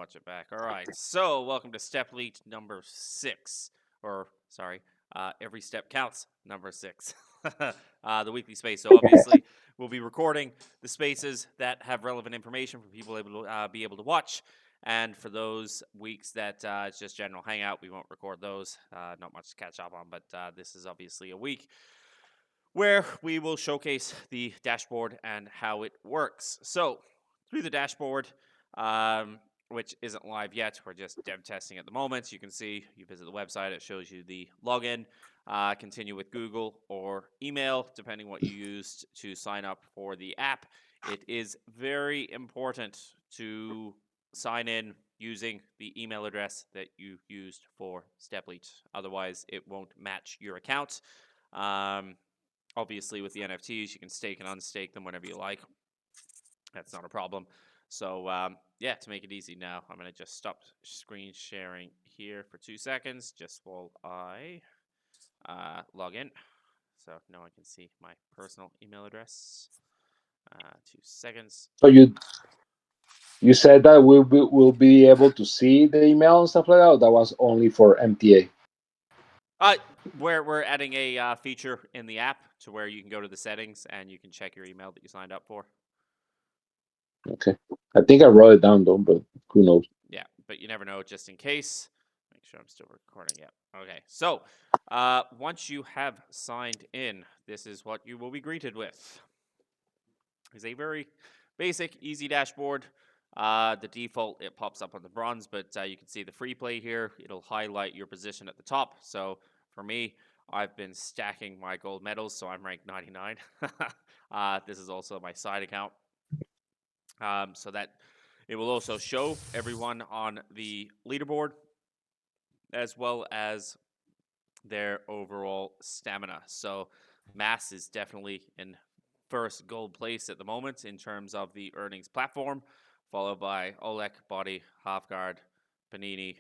watch it back. All right. So, welcome to Step Lead number 6. Every Step Counts number 6. The weekly space. So, obviously, we'll be recording the spaces that have relevant information for people able to be able to watch. And for those weeks that it's just general hangout, we won't record those. Not much to catch up on, but this is obviously a week where we will showcase the dashboard and how it works. So, through the dashboard, which isn't live yet, we're just dev testing at the moment. You can see, you visit the website, it shows you the login. Continue with Google or email, depending what you used to sign up for the app. It is very important to sign in using the email address that you used for StepLead. Otherwise, it won't match your account. Obviously, with the NFTs, you can stake and unstake them whenever you like. That's not a problem. So, yeah, to make it easy now, I'm going to just stop screen sharing here for 2 seconds, just while I log in. So now I can see my personal email address. 2 seconds. So you said that we'll be able to see the email and stuff like that, or that was only for MTA? We're adding a feature in the app to where you can go to the settings and you can check your email that you signed up for. Okay. I think I wrote it down though, but who knows? Yeah, but you never know, just in case. Make sure I'm still recording. Yeah. Okay. So, once you have signed in, this is what you will be greeted with. It's a very basic, easy dashboard. The default, it pops up on the bronze, but you can see the free play here. It'll highlight your position at the top. So for me, I've been stacking my gold medals, so I'm ranked 99. This is also my side account. So that it will also show everyone on the leaderboard as well as their overall stamina. So Mass is definitely in first gold place at the moment in terms of the earnings platform, followed by Olek, Body, Halfguard, Panini,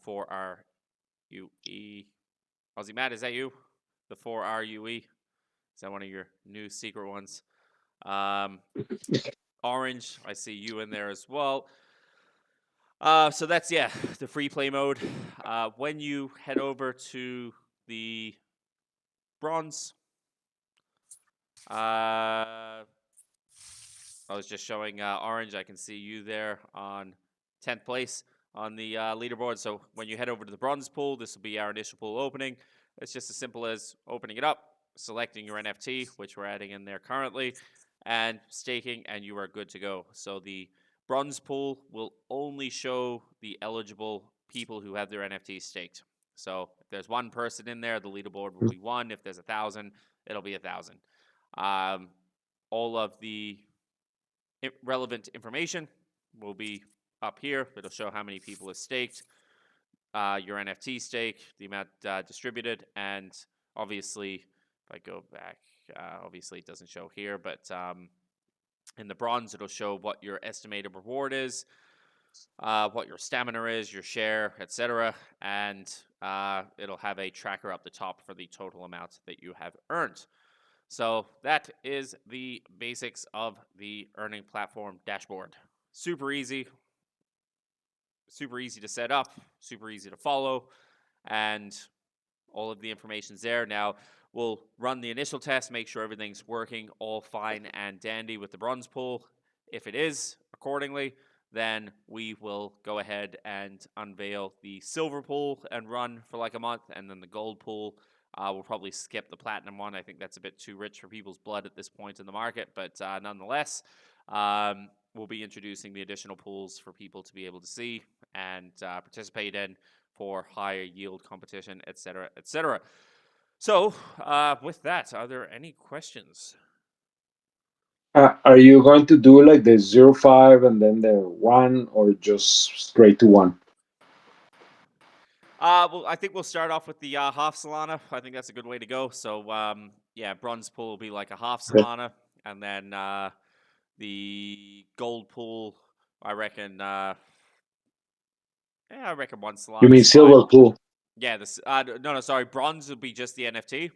4RUE. Aussie Matt, is that you? The 4RUE? Is that one of your new secret ones? Orange, I see you in there as well. So that's, yeah, the free play mode. When you head over to the bronze, I was just showing Orange. I can see you there on 10th place on the leaderboard. So when you head over to the bronze pool, this will be our initial pool opening. It's just as simple as opening it up, selecting your NFT, which we're adding in there currently, and staking, and you are good to go. So the bronze pool will only show the eligible people who have their NFTs staked. So if there's one person in there, the leaderboard will be 1. If there's 1,000, it'll be 1,000. All of the relevant information will be up here. It'll show how many people have staked, your NFT stake, the amount distributed, and obviously, if I go back, obviously it doesn't show here, but in the bronze, it'll show what your estimated reward is, what your stamina is, your share, etc., and it'll have a tracker up the top for the total amount that you have earned. So that is the basics of the earning platform dashboard. Super easy to set up, super easy to follow, and all of the information's there. Now, we'll run the initial test, make sure everything's working all fine and dandy with the bronze pool. If it is, accordingly, then we will go ahead and unveil the silver pool and run for like a month, and then the gold pool. We'll probably skip the platinum one. I think that's a bit too rich for people's blood at this point in the market, but nonetheless, we'll be introducing the additional pools for people to be able to see and participate in for higher yield competition, etc., etc. So, with that, are there any questions? Are you going to do like the 0.5 and then the 1, or just straight to 1? Well, I think we'll start off with the half Solana. I think that's a good way to go. So, yeah, bronze pool will be like a half Okay. Solana, and then the gold pool, I reckon. I reckon 1 Solana. You mean silver pool? Yeah, this. No, sorry. Bronze would be just the NFT.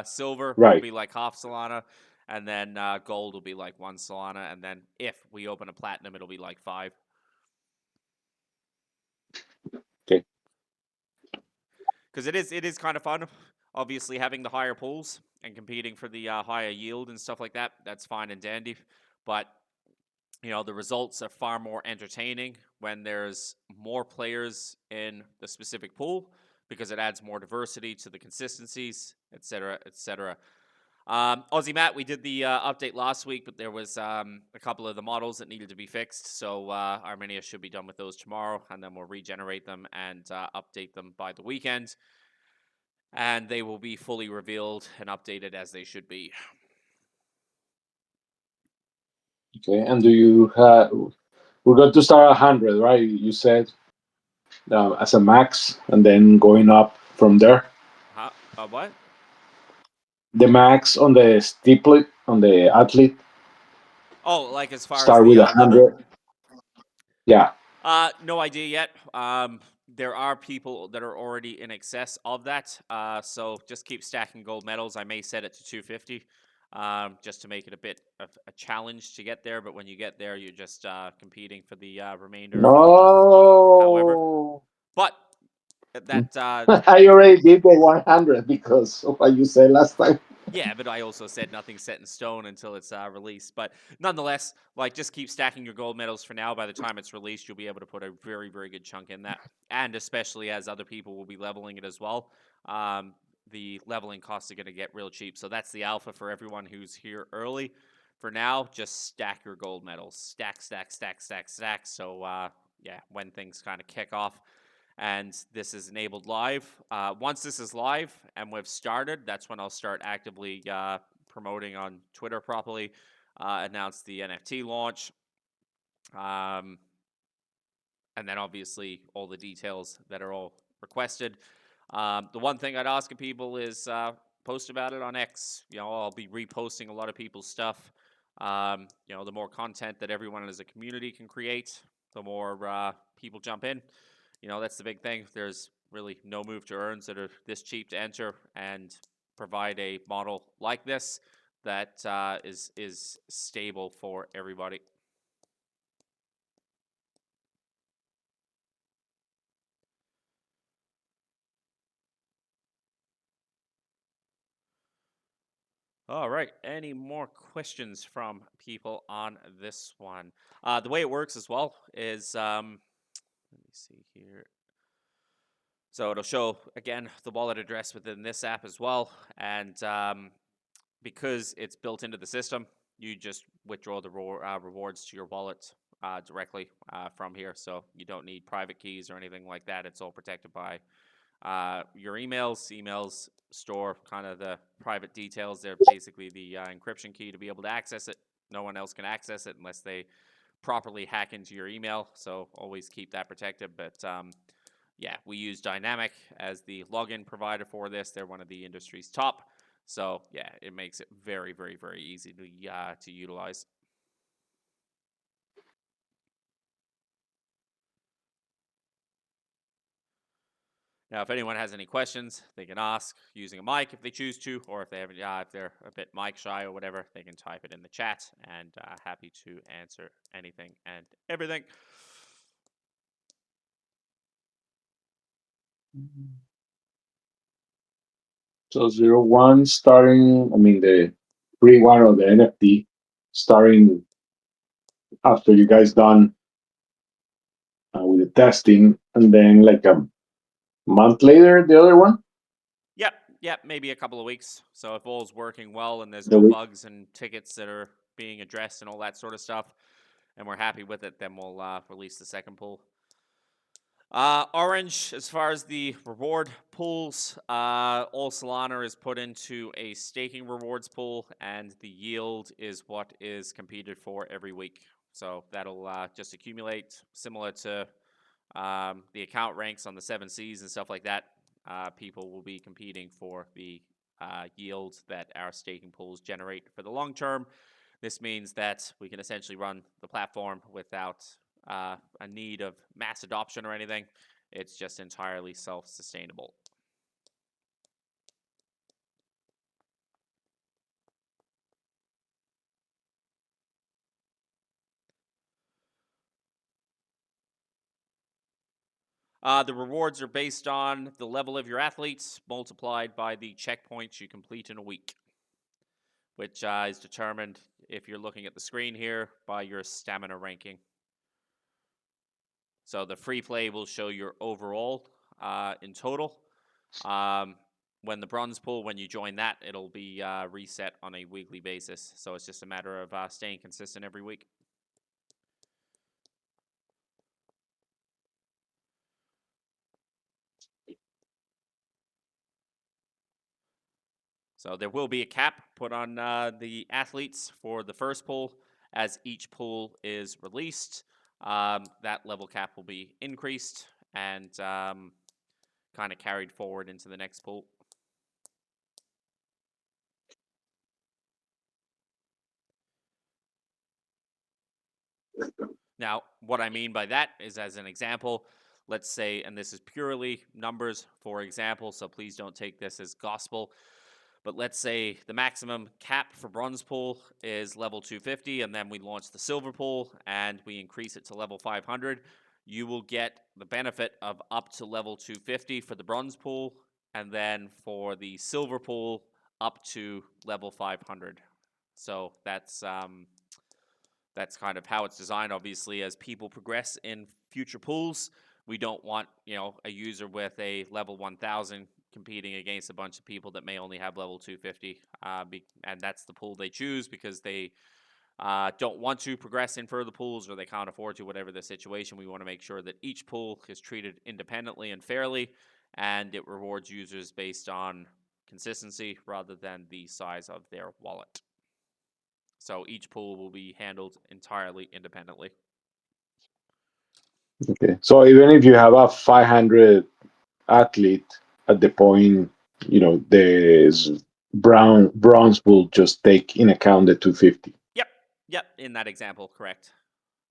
Silver will Right. be like half Solana, and then gold will be like 1 Solana, and then if we open a platinum, it'll be like 5. because it is kind of fun. Obviously, having the higher pools and competing for the higher yield and stuff like that, that's fine and dandy. But the results are far more entertaining when there's more players in the specific pool because it adds more diversity to the consistencies, etc., etc. Aussie Matt, we did the update last week, but there was a couple of the models that needed to be fixed. So Armenia should be done with those tomorrow, and then we'll regenerate them and update them by the weekend. And they will be fully revealed and updated as they should be. Okay, and do you have? We're going to start 100, right? You said as a max, and then going up from there. Huh? What? The max on the steeplet on the athlete Oh, like as far as start the with level? 100. Yeah. No idea yet. There are people that are already in excess of that. So just keep stacking gold medals. I may set it to 250, just to make it a bit of a challenge to get there. But when you get there, you're just competing for the remainder of the pool. However, No. but that I already did the 100 because of what you said last time. yeah, but I also said nothing's set in stone until it's released. But nonetheless, like just keep stacking your gold medals for now. By the time it's released, you'll be able to put a very, very good chunk in that. And especially as other people will be leveling it as well, the leveling costs are going to get real cheap. So that's the alpha for everyone who's here early. For now, just stack your gold medals. Stack, stack, stack, stack, stack. So yeah, when things kind of kick off, and this is enabled live. Once this is live and we've started, that's when I'll start actively promoting on Twitter properly, announce the NFT launch, and then obviously all the details that are all requested. The one thing I'd ask of people is post about it on X. I'll be reposting a lot of people's stuff. The more content that everyone as a community can create, the more people jump in. That's the big thing. There's really no move to earns that are this cheap to enter and provide a model like this that is stable for everybody. All right. Any more questions from people on this one? The way it works as well is, let me see here. So it'll show, again, the wallet address within this app as well. And because it's built into the system, you just withdraw the rewards to your wallet directly from here. So you don't need private keys or anything like that. It's all protected by your emails. Emails store kind of the private details. They're basically the encryption key to be able to access it. No one else can access it unless they properly hack into your email. So always keep that protected. But yeah, we use Dynamic as the login provider for this. They're one of the industry's top. So yeah, it makes it very, very, very easy to utilize. Now, if anyone has any questions, they can ask using a mic if they choose to, or if they're a bit mic shy or whatever, they can type it in the chat, and happy to answer anything and everything. So 01 starting, I mean, the free one or the NFT starting after you guys done with the testing, and then like a month later, the other one? Yep, maybe a couple of weeks. So if all's working well and there's The no week. bugs and tickets that are being addressed and all that sort of stuff, and we're happy with it, then we'll release the second pool. Orange, as far as the reward pools, all Solana is put into a staking rewards pool, and the yield is what is competed for every week. So that'll just accumulate, similar to the account ranks on the 7Cs and stuff like that. People will be competing for the yield that our staking pools generate for the long term. This means that we can essentially run the platform without a need of mass adoption or anything. It's just entirely self-sustainable. The rewards are based on the level of your athletes multiplied by the checkpoints you complete in a week, which is determined, if you're looking at the screen here, by your stamina ranking. So the free play will show your overall in total. When the bronze pool, when you join that, it'll be reset on a weekly basis. So it's just a matter of staying consistent every week. So there will be a cap put on the athletes for the first pool. As each pool is released, that level cap will be increased and kind of carried forward into the next pool. Now, what I mean by that is, as an example, let's say, and this is purely numbers for example, so please don't take this as gospel, but let's say the maximum cap for bronze pool is level 250, and then we launch the silver pool and we increase it to level 500. You will get the benefit of up to level 250 for the bronze pool, and then for the silver pool, up to level 500. So that's kind of how it's designed. Obviously, as people progress in future pools, we don't want, a user with a level 1000 competing against a bunch of people that may only have level 250, and that's the pool they choose because they don't want to progress in further pools, or they can't afford to, whatever the situation. We want to make sure that each pool is treated independently and fairly, and it rewards users based on consistency rather than the size of their wallet. So each pool will be handled entirely independently. Okay. So even if you have a 500 athlete at the point, the bronze will just take in account the 250. Yep. In that example, correct.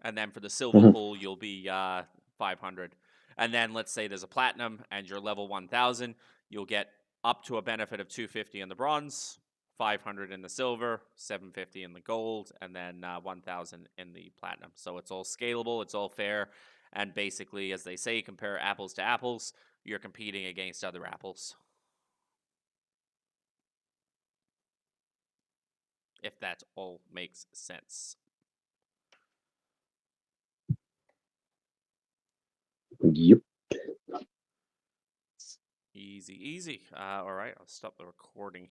And then for the silver pool, you'll be 500. And then let's say there's a platinum and you're level 1000, you'll get up to a benefit of 250 in the bronze, 500 in the silver, 750 in the gold, and then 1000 in the platinum. So it's all scalable, it's all fair, and basically, as they say, compare apples to apples. You're competing against other apples. If that all makes sense. Yep. Easy. All right, I'll stop the recording